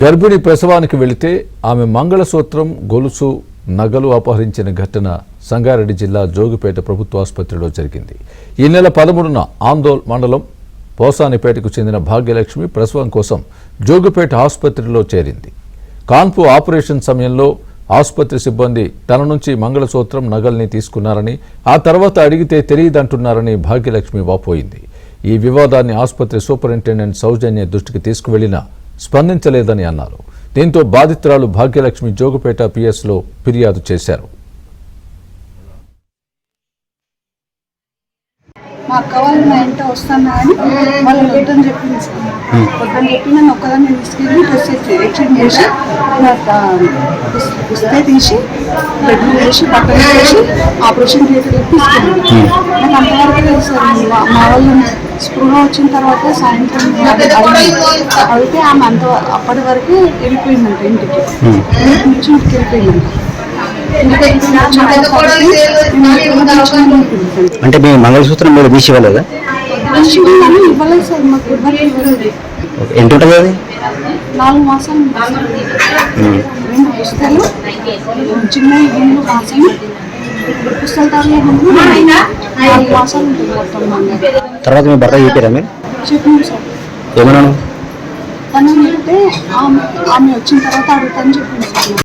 గర్భిణి ప్రసవానికి వెళితే ఆమె మంగళసూత్రం గొలుసు నగలు అపహరించిన ఘటన సంగారెడ్డి జిల్లా జోగిపేట ప్రభుత్వ ఆసుపత్రిలో జరిగింది. ఈ నెల 13న ఆందోళ్ మండలం పోసానిపేటకు చెందిన భాగ్యలక్ష్మి ప్రసవం కోసం జోగిపేట ఆసుపత్రిలో చేరింది. కాన్పు ఆపరేషన్ సమయంలో ఆసుపత్రి సిబ్బంది తన నుంచి మంగళసూత్రం నగల్ని తీసుకున్నారని, ఆ తర్వాత అడిగితే తెలియదంటున్నారని భాగ్యలక్ష్మి వాపోయింది. ఈ వివాదాన్ని ఆసుపత్రి సూపరింటెండెంట్ సౌజన్య దృష్టికి తీసుకువెళ్లినా స్పందించలేదని అన్నారు. దీంతో బాధితురాలు భాగ్యలక్ష్మి జోగిపేట పిఎస్లో ఫిర్యాదు చేశారు. మా అక్క వాళ్ళు మా ఇంట వస్తాను కానీ వాళ్ళు వద్దని చెప్పి నన్ను ఒక్కదాన్ని తీసుకెళ్ళి డ్రెస్ ఎక్స్చేంజ్ చేసి ఇస్తే తీసి బెడ్రూమ్ వేసి పక్కన వేసి ఆపరేషన్ థియేటర్కి తీసుకెళ్ళి నాకు అంతవరకు లేదు సార్. మా వాళ్ళు స్పృహ వచ్చిన తర్వాత సాయంత్రం అయితే ఆమె అప్పటి వరకు వెళ్ళిపోయిందంట ఇంటికి నుంచి ఇంటికి వెళ్ళిపోయిందంట. అంటే మీ మంగళసూత్రం మీరు తీసి ఇవ్వలేదా? ఇవ్వలేదు సార్, మాకు ఇవ్వలేదు. ఎంత ఉంటుంది అది? 4 మాసాలు 2 పుస్తకాలు చిన్న ఇల్లు మాసం పుస్తకాలు 4 మాసాలు ఉంటుంది మొత్తం. తర్వాత మీ భర్త చెప్పారా మీరు? చెప్పాను సార్. ఏమన్నాను? తను చెప్తే ఆమె వచ్చిన తర్వాత అడుగుతాను చెప్పింది సార్.